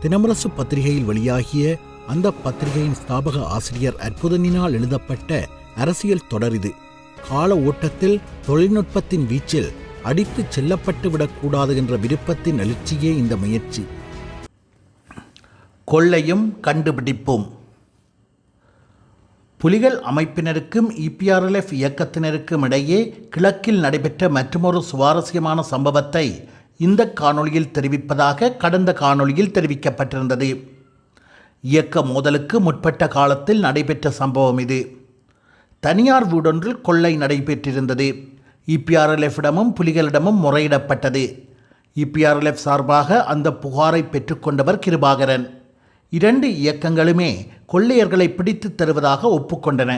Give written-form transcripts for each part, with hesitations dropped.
தினமரசு பத்திரிகையில் வெளியாகிய அந்த பத்திரிகையின் ஸ்தாபக ஆசிரியர் அற்புதனினால் எழுதப்பட்ட அரசியல் தொடர் இது. கால ஓட்டத்தில் தொழில்நுட்பத்தின் வீச்சில் அடித்துச் செல்லப்பட்டு விடக்கூடாது என்ற விருப்பத்தின் எழுச்சியே இந்த முயற்சி. கொள்ளையும் கண்டுபிடிப்பும். புலிகள் அமைப்பினருக்கும் EPRLF இயக்கத்தினருக்கும் இடையே கிழக்கில் நடைபெற்ற மற்றொரு சுவாரஸ்யமான சம்பவத்தை இந்த காணொளியில் தெரிவிப்பதாக கடந்த காணொளியில் தெரிவிக்கப்பட்டிருந்தது. இயக்க மோதலுக்கு முற்பட்ட காலத்தில் நடைபெற்ற சம்பவம் இது. தனியார் வீடொன்றில் கொள்ளை நடைபெற்றிருந்தது. EPRLFிடமும் புலிகளிடமும் முறையிடப்பட்டது. EPRLF சார்பாக அந்த புகாரை பெற்றுக்கொண்டவர் கிருபாகரன். இரண்டு இயக்கங்களுமே கொள்ளையர்களை பிடித்து தருவதாக ஒப்புக்கொண்டன.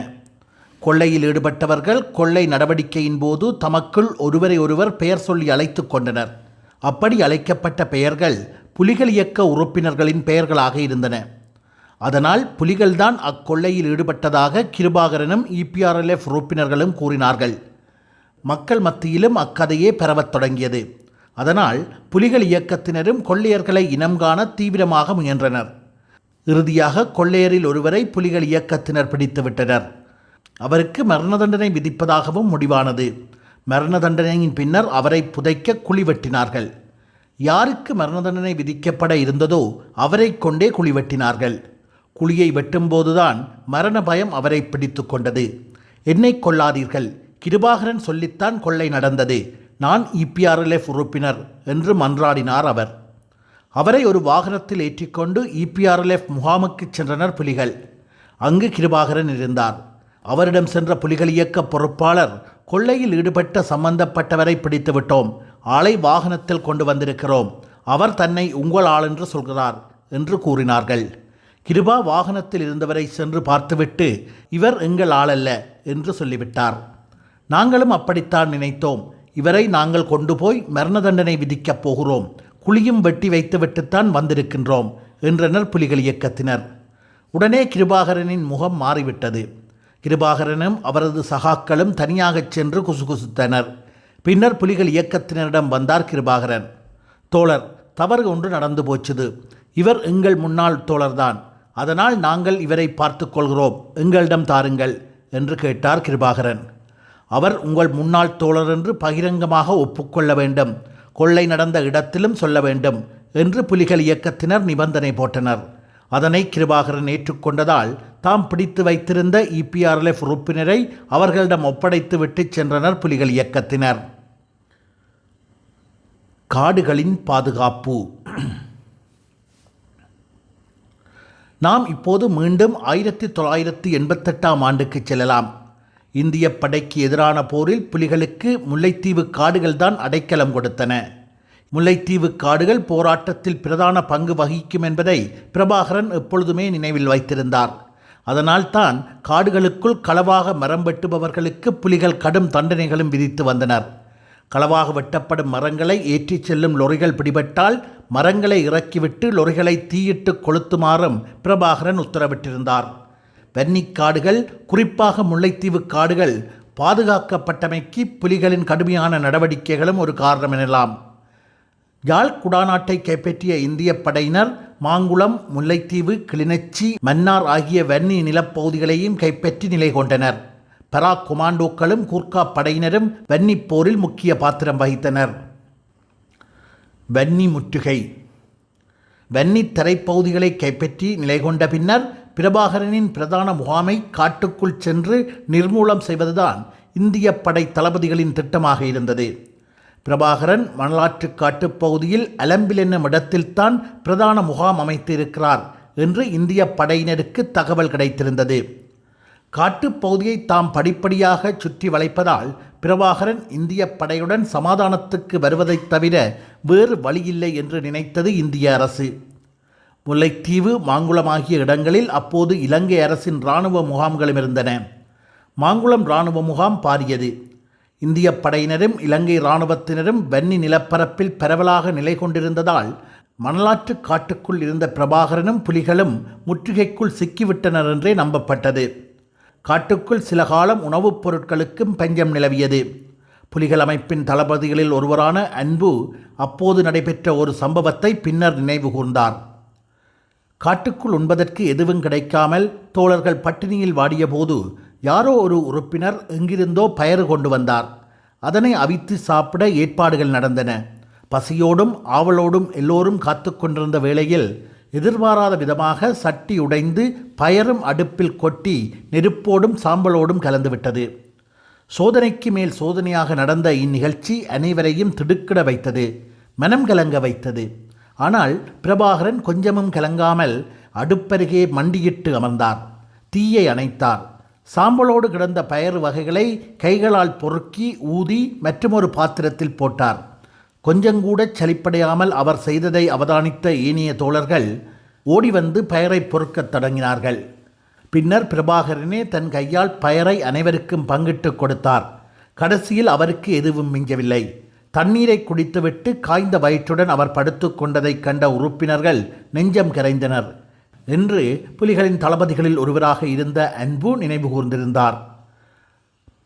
கொள்ளையில் ஈடுபட்டவர்கள் கொள்ளை நடவடிக்கையின் போது தமக்குள் ஒருவரை ஒருவர் பெயர் சொல்லி அழைத்து கொண்டனர். அப்படி அழைக்கப்பட்ட பெயர்கள் புலிகள் இயக்க உறுப்பினர்களின் பெயர்களாக இருந்தன. அதனால் புலிகள்தான் அக்கொள்ளையில் ஈடுபட்டதாக கிருபாகரனும் EPRLF உறுப்பினர்களும் கூறினார்கள். மக்கள் மத்தியிலும் அக்கதையே பரவத் தொடங்கியது. அதனால் புலிகள் இயக்கத்தினரும் கொள்ளையர்களை இனம் காண தீவிரமாக முயன்றனர். இறுதியாக கொள்ளையரில் ஒருவரை புலிகள் இயக்கத்தினர் பிடித்துவிட்டனர். அவருக்கு மரண தண்டனை விதிப்பதாகவும் முடிவானது. மரண தண்டனையின் பின்னர் அவரை புதைக்க குழி வெட்டினார்கள். யாருக்கு மரண தண்டனை விதிக்கப்பட இருந்ததோ அவரை கொண்டே குழி வெட்டினார்கள். குழியை வெட்டும்போதுதான் மரண பயம் அவரை பிடித்து கொண்டது. என்னை கொல்லாதீர்கள், கிருபாகரன் சொல்லித்தான் கொள்ளை நடந்தது, நான் EPRLF உறுப்பினர் என்று மன்றாடினார் அவர். அவரை ஒரு வாகனத்தில் ஏற்றிக்கொண்டு EPRLF முகாமுக்கு சென்றனர் புலிகள். அங்கு கிருபாகரன் இருந்தார். அவரிடம் சென்ற புலிகள் இயக்க பொறுப்பாளர், கொள்ளையில் ஈடுபட்ட சம்பந்தப்பட்டவரை பிடித்துவிட்டோம், ஆளை வாகனத்தில் கொண்டு வந்திருக்கிறோம், அவர் தன்னை உங்கள் ஆள் என்று சொல்கிறார் என்று கூறினார்கள். கிருபா வாகனத்தில் இருந்தவரை சென்று பார்த்துவிட்டு, இவர் எங்கள் ஆளல்ல என்று சொல்லிவிட்டார். நாங்களும் அப்படித்தான் நினைத்தோம், இவரை நாங்கள் கொண்டு போய் மரண தண்டனை விதிக்கப் போகிறோம், குழியும் வெட்டி வைத்துவிட்டுத்தான் வந்திருக்கின்றோம் என்றனர் புலிகள் இயக்கத்தினர். உடனே கிருபாகரனின் முகம் மாறிவிட்டது. கிருபாகரனும் அவரது சகாக்களும் தனியாகச் சென்று குசுகுசுத்தனர். பின்னர் புலிகள் இயக்கத்தினரிடம் வந்தார் கிருபாகரன். தோழர், தவறு ஒன்று நடந்து போச்சுது. இவர் எங்கள் முன்னாள் தோழர்தான், அதனால் நாங்கள் இவரை பார்த்து கொள்கிறோம், எங்களிடம் தாருங்கள் என்று கேட்டார் கிருபாகரன். அவர் உங்கள் முன்னாள் தோழர் என்று பகிரங்கமாக ஒப்புக்கொள்ள வேண்டும், கொள்ளை நடந்த இடத்திலும் சொல்ல வேண்டும் என்று புலிகள் இயக்கத்தினர் நிபந்தனை போட்டனர். அதனை கிருபாகரன் ஏற்றுக்கொண்டதால் தாம் பிடித்து வைத்திருந்த EPRLF உறுப்பினரை அவர்களிடம் ஒப்படைத்து விட்டு சென்றனர் புலிகள் இயக்கத்தினர். காடுகளின் பாதுகாப்பு. நாம் இப்போது மீண்டும் 1988ஆம் ஆண்டுக்கு செல்லலாம். இந்திய படைக்கு எதிரான போரில் புலிகளுக்கு முல்லைத்தீவு காடுகள்தான் அடைக்கலம் கொடுத்தன. முல்லைத்தீவு காடுகள் போராட்டத்தில் பிரதான பங்கு வகிக்கும் என்பதை பிரபாகரன் எப்பொழுதுமே நினைவில் வைத்திருந்தார். அதனால் தான் காடுகளுக்குள் களவாக மரம் வெட்டுபவர்களுக்கு புலிகள் கடும் தண்டனைகளும் விதித்து வந்தனர். களவாக வெட்டப்படும் மரங்களை ஏற்றிச் செல்லும் லொரிகள் பிடிபட்டால் மரங்களை இறக்கிவிட்டு லொரிகளை தீயிட்டு கொளுத்துமாறும் பிரபாகரன் உத்தரவிட்டிருந்தார். வன்னிக்காடுகள், குறிப்பாக முல்லைத்தீவு காடுகள் பாதுகாக்கப்பட்டமைக்கு புலிகளின் கடுமையான நடவடிக்கைகளும் ஒரு காரணம் எனலாம். யாழ் குடாநாட்டை கைப்பற்றிய இந்திய படையினர் மாங்குளம், முல்லைத்தீவு, கிளிநொச்சி, மன்னார் ஆகிய வன்னி நிலப்பகுதிகளையும் கைப்பற்றி நிலை கொண்டனர். பராக் கொமாண்டோக்களும் கூர்க்கா படையினரும் வன்னி போரில் முக்கிய பாத்திரம் வகித்தனர். வன்னி முற்றுகை. வன்னி தரைப்பகுதிகளை கைப்பற்றி நிலை கொண்ட பின்னர் பிரபாகரனின் பிரதான முகாமை காட்டுக்குள் சென்று நிர்மூலம் செய்வதுதான் இந்திய படை தளபதிகளின் திட்டமாக இருந்தது. பிரபாகரன் மணலாற்று காட்டுப்பகுதியில் அலம்பில் என்னும் இடத்தில்தான் பிரதான முகாம் அமைத்து இருக்கிறார் என்று இந்திய படையினருக்கு தகவல் கிடைத்திருந்தது. காட்டுப்பகுதியை தாம் படிப்படியாக சுற்றி வளைப்பதால் பிரபாகரன் இந்திய படையுடன் சமாதானத்துக்கு வருவதைத் தவிர வேறு வழியில்லை என்று நினைத்தது இந்திய அரசு. முல்லைத்தீவு, மாங்குளம் ஆகிய இடங்களில் அப்போது இலங்கை அரசின் இராணுவ முகாம்களும் இருந்தன. மாங்குளம் இராணுவ முகாம் பாரியது. இந்திய படையினரும் இலங்கை இராணுவத்தினரும் வன்னி நிலப்பரப்பில் பரவலாக நிலை கொண்டிருந்ததால் மணலாற்று காட்டுக்குள் இருந்த பிரபாகரனும் புலிகளும் முற்றுகைக்குள் சிக்கிவிட்டனர் என்றே நம்பப்பட்டது. காட்டுக்குள் சில காலம் உணவுப் பொருட்களுக்கும் பஞ்சம் நிலவியது. புலிகள் அமைப்பின் தளபதிகளில் ஒருவரான அன்பு அப்போது நடைபெற்ற ஒரு சம்பவத்தை பின்னர் நினைவு கூர்ந்தார். காட்டுக்குள் உண்பதற்கு எதுவும் கிடைக்காமல் தோழர்கள் பட்டினியில் வாடியபோது யாரோ ஒரு உறுப்பினர் எங்கிருந்தோ பயறு கொண்டு வந்தார். அதனை அவித்து சாப்பிட ஏற்பாடுகள் நடந்தன. பசியோடும் ஆவலோடும் எல்லோரும் காத்து கொண்டிருந்த வேளையில் எதிர்பாராத விதமாக சட்டி உடைந்து பயரும் அடுப்பில் கொட்டி நெருப்போடும் சாம்பலோடும் கலந்துவிட்டது. சோதனைக்கு மேல் சோதனையாக நடந்த இந்நிகழ்ச்சி அனைவரையும் திடுக்கிட வைத்தது, மனம் கலங்க வைத்தது. ஆனால் பிரபாகரன் கொஞ்சமும் கலங்காமல் அடுப்பருகே மண்டியிட்டு அமர்ந்தார். தீயை அணைத்தார். சாம்பலோடு கிடந்த பயறு வகைகளை கைகளால் பொறுக்கி ஊதி மற்றுமொரு பாத்திரத்தில் போட்டார். கொஞ்சங்கூட சலிப்படையாமல் அவர் செய்ததை அவதானித்த ஏனைய தோழர்கள் ஓடி வந்து பயரை பொறுக்கத் தொடங்கினார்கள். பின்னர் பிரபாகரனே தன் கையால் பயரை அனைவருக்கும் பங்கிட்டு கொடுத்தார். கடைசியில் அவருக்கு எதுவும் மிஞ்சவில்லை. தண்ணீரை குடித்துவிட்டு காய்ந்த வயிற்றுடன் அவர் படுத்து கொண்டதைக் கண்ட உறுப்பினர்கள் நெஞ்சம் கரைந்தனர் என்று புலிகளின் தளபதிகளில் ஒருவராக இருந்த அன்பு நினைவு கூர்ந்திருந்தார்.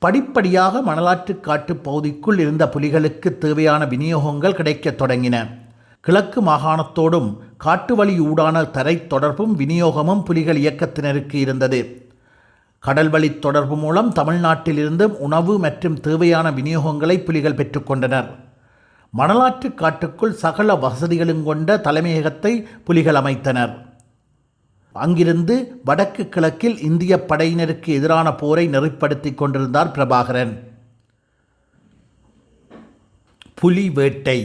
படிப்படியாக மணலாற்றுக்காட்டு பகுதிக்குள் இருந்த புலிகளுக்கு தேவையான விநியோகங்கள் கிடைக்கத் தொடங்கின. கிழக்கு மாகாணத்தோடும் காட்டு வழி ஊடான தரை தொடர்பும் விநியோகமும் புலிகள் இயக்கத்தினருக்கு இருந்தது. கடல் வழி தொடர்பு மூலம் தமிழ்நாட்டிலிருந்தும் உணவு மற்றும் தேவையான விநியோகங்களை புலிகள் பெற்றுக்கொண்டனர். மணலாற்று காட்டுக்குள் சகல வசதிகளும் கொண்ட தலைமையகத்தை புலிகள் அமைத்தனர். அங்கிருந்து வடக்கு கிழக்கில் இந்திய படையினருக்கு எதிரான போரை நெறிப்படுத்தி கொண்டிருந்தார் பிரபாகரன். புலி வேட்டை.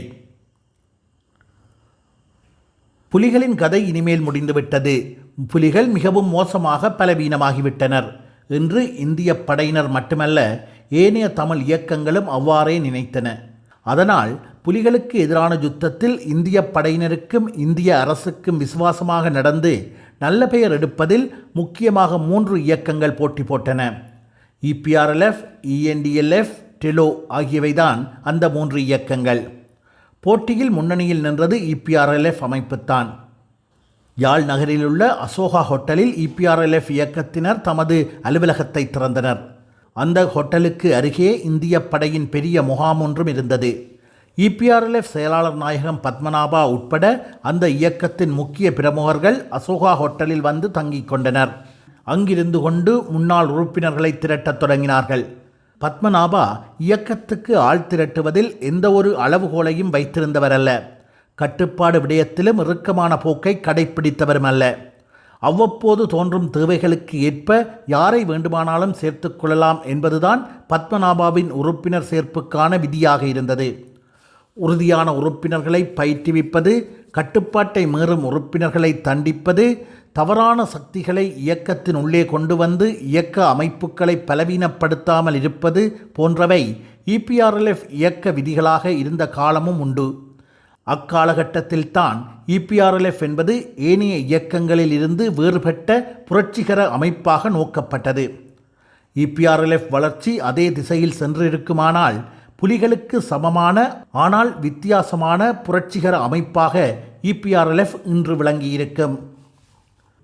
புலிகளின் கதை இனிமேல் முடிந்துவிட்டது. புலிகள் மிகவும் மோசமாக பலவீனமாகிவிட்டனர் என்று இந்திய படையினர் மட்டுமல்ல, ஏனைய தமிழ் இயக்கங்களும் அவ்வாறே நினைத்தன. அதனால் புலிகளுக்கு எதிரான யுத்தத்தில் இந்திய படையினருக்கும் இந்திய அரசுக்கும் விசுவாசமாக நடந்து நல்ல பெயர் எடுப்பதில் முக்கியமாக 3 இயக்கங்கள் போட்டி போட்டன. EPRLF, ENDLF, டெலோ ஆகியவைதான் அந்த 3 இயக்கங்கள். போட்டியில் முன்னணியில் நின்றது EPRLF அமைப்புத்தான். யாழ் நகரிலுள்ள அசோகா ஹோட்டலில் EPRLF இயக்கத்தினர் தமது அலுவலகத்தை திறந்தனர். அந்த ஹோட்டலுக்கு அருகே இந்திய படையின் பெரிய முகாம் ஒன்றும் இருந்தது. EPRLF செயலாளர் நாயகம் பத்மநாபா உட்பட அந்த இயக்கத்தின் முக்கிய பிரமுகர்கள் அசோகா ஹோட்டலில் வந்து தங்கிக் கொண்டனர். அங்கிருந்து கொண்டு முன்னாள் உறுப்பினர்களை திரட்டத் தொடங்கினார்கள். பத்மநாபா இயக்கத்துக்கு ஆள் திரட்டுவதில் எந்த ஒரு அளவுகோலையும் வைத்திருந்தவரல்ல. கட்டுப்பாடு விடயத்திலும் இறுக்கமான போக்கை கடைப்பிடித்தவரும் அல்ல. அவ்வப்போது தோன்றும் தேவைகளுக்கு ஏற்ப யாரை வேண்டுமானாலும் சேர்த்து கொள்ளலாம் என்பதுதான் பத்மநாபாவின் உறுப்பினர் சேர்ப்புக்கான விதியாக இருந்தது. உறுதியான உறுப்பினர்களை பயிற்றுவிப்பது, கட்டுப்பாட்டை மீறும் உறுப்பினர்களை தண்டிப்பது, தவறான சக்திகளை இயக்கத்தின் உள்ளே கொண்டு வந்து இயக்க அமைப்புகளை பலவீனப்படுத்தாமல் இருப்பது போன்றவை EPRLF இயக்க விதிகளாக இருந்த காலமும் உண்டு. அக்காலகட்டத்தில்தான் EPRLF என்பது ஏனைய இயக்கங்களில் இருந்து வேறுபட்ட புரட்சிகர அமைப்பாக நோக்கப்பட்டது. EPRLF வளர்ச்சி அதே திசையில் சென்றிருக்குமானால் புலிகளுக்கு சமமான ஆனால் வித்தியாசமான புரட்சிகர அமைப்பாக EPRLF இன்று விளங்கியிருக்கும்.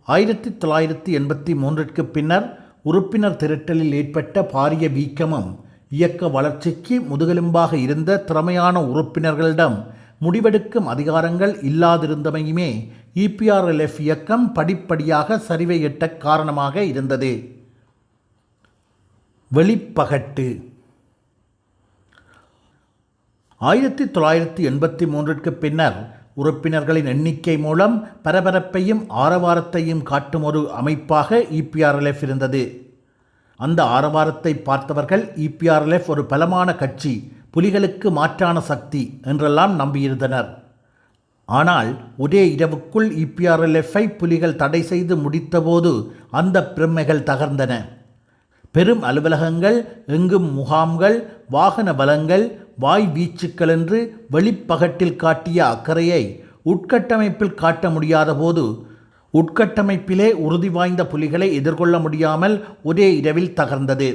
1983 பின்னர் உறுப்பினர் திரட்டலில் ஏற்பட்ட பாரிய வீக்கமும் இயக்க வளர்ச்சிக்கு முதுகெலும்பாக இருந்த திறமையான உறுப்பினர்களிடம் முடிவெடுக்கும் அதிகாரங்கள் இல்லாதிருந்தமையுமே EPRLF இயக்கம் படிப்படியாக சரிவை எட்ட காரணமாக இருந்தது. வெளிப்பகட்டு. 1983 பின்னர் உறுப்பினர்களின் எண்ணிக்கை மூலம் பரபரப்பையும் ஆரவாரத்தையும் காட்டும் ஒரு அமைப்பாக EPRLF இருந்தது. அந்த ஆரவாரத்தை பார்த்தவர்கள் EPRLF ஒரு பலமான கட்சி, புலிகளுக்கு மாற்றான சக்தி என்றெல்லாம் நம்பியிருந்தனர். ஆனால் ஒரே இரவுக்குள் EPRLF-ஐ புலிகள் தடை செய்து முடித்தபோது அந்த பிரமைகள் தகர்ந்தன. பெரும் அலுவலகங்கள், எங்கும் முகாம்கள், வாகன பலங்கள், வாய் வீச்சுக்கள் என்று வெளிப்பகட்டில் காட்டிய அக்கறையை உட்கட்டமைப்பில் காட்ட முடியாத போது உட்கட்டமைப்பிலே உறுதி வாய்ந்த புலிகளை எதிர்கொள்ள முடியாமல் ஒரே இரவில் தகர்ந்தது.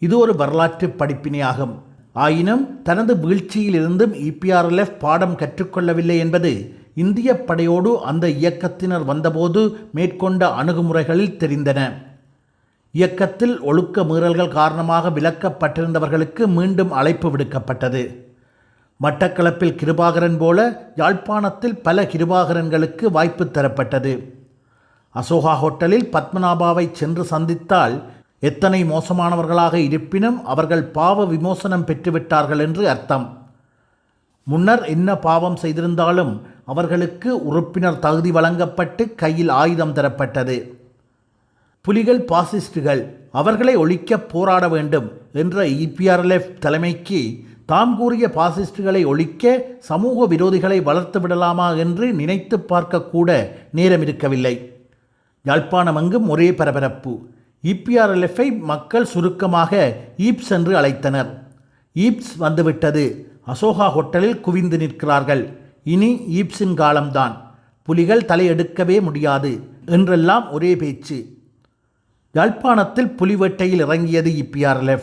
இது ஒரு வரலாற்று படிப்பினையாகும். ஆயினும் தனது வீழ்ச்சியிலிருந்தும் EPRLF பாடம் கற்றுக்கொள்ளவில்லை என்பது இந்திய படையோடு அந்த இயக்கத்தினர் வந்தபோது மேற்கொண்ட அணுகுமுறைகளில் தெரிந்தன. இயக்கத்தில் ஒழுக்க மீறல்கள் காரணமாக விலக்கப்பட்டிருந்தவர்களுக்கு மீண்டும் அழைப்பு விடுக்கப்பட்டது. மட்டக்களப்பில் கிருபாகரன் போல யாழ்ப்பாணத்தில் பல கிருபாகரன்களுக்கு வாய்ப்பு தரப்பட்டது. அசோகா ஹோட்டலில் பத்மநாபாவை சென்று சந்தித்தால் எத்தனை மோசமானவர்களாக இருப்பினும் அவர்கள் பாவ விமோசனம் பெற்றுவிட்டார்கள் என்று அர்த்தம். முன்னர் என்ன பாவம் செய்திருந்தாலும் அவர்களுக்கு உறுப்பினர் தகுதி வழங்கப்பட்டு கையில் ஆயுதம் தரப்பட்டது. புலிகள் பாசிஸ்டுகள், அவர்களை ஒழிக்க போராட வேண்டும் என்ற EPRLF தலைமைக்கு தாம் கூறிய பாசிஸ்டுகளை ஒழிக்க சமூக விரோதிகளை வளர்த்து விடலாமா என்று நினைத்து பார்க்கக்கூட நேரம் இருக்கவில்லை. யாழ்ப்பாணமெங்கும் ஒரே பரபரப்பு. EPRLFஐ மக்கள் சுருக்கமாக ஈப்ஸ் என்று அழைத்தனர். ஈப்ஸ் வந்துவிட்டது. அசோகா ஹோட்டலில் குவிந்து நிற்கிறார்கள். இனி ஈப்ஸின் காலம்தான். புலிகள் தலையெடுக்கவே முடியாது என்றெல்லாம் ஒரே பேச்சு. யாழ்ப்பாணத்தில் புலிவேட்டையில் இறங்கியது EPRLF.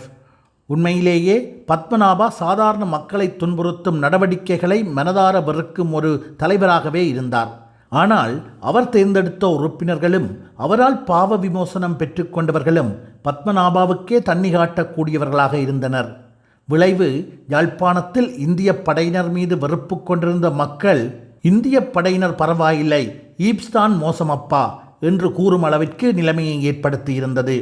உண்மையிலேயே பத்மநாபா சாதாரண மக்களை துன்புறுத்தும் நடவடிக்கைகளை மனதார வெறுக்கும் ஒரு தலைவராகவே இருந்தார். ஆனால் அவர் தேர்ந்தெடுத்த உறுப்பினர்களும் அவரால் பாவ விமோசனம் பெற்றுக்கொண்டவர்களும் பத்மநாபாவுக்கே தண்ணி காட்டக்கூடியவர்களாக இருந்தனர். விளைவு, யாழ்ப்பாணத்தில் இந்திய படையினர் மீது வெறுப்பு கொண்டிருந்த மக்கள் இந்திய படையினர் பரவாயில்லை, ஈப்ஸ் தான் மோசமப்பா என்று கூறும் அளவிற்கு நிலைமையை ஏற்படுத்தியிருந்தது.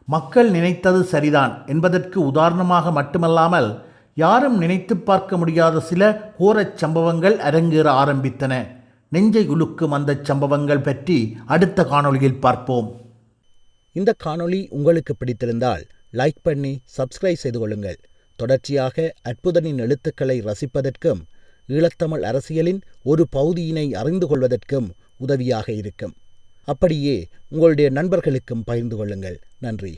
மக்கள் நினைத்தது சரிதான் என்பதற்கு உதாரணமாக மட்டுமல்லாமல் யாரும் நினைத்து பார்க்க முடியாத சில கோரச் சம்பவங்கள் அரங்கேற ஆரம்பித்தன. நெஞ்சை உலுக்கும் அந்த சம்பவங்கள் பற்றி அடுத்த காணொளியில் பார்ப்போம். இந்த காணொளி உங்களுக்கு பிடித்திருந்தால் லைக் பண்ணி சப்ஸ்கிரைப் செய்து கொள்ளுங்கள். தொடர்ச்சியாக அற்புதனின் எழுத்துக்களை ரசிப்பதற்கும் ஈழத்தமிழ் அரசியலின் ஒரு பகுதியினை அறிந்து கொள்வதற்கும் உதவியாக இருக்கும். அப்படியே உங்களுடைய நண்பர்களுக்கும் பகிர்ந்து கொள்ளுங்கள். நன்றி.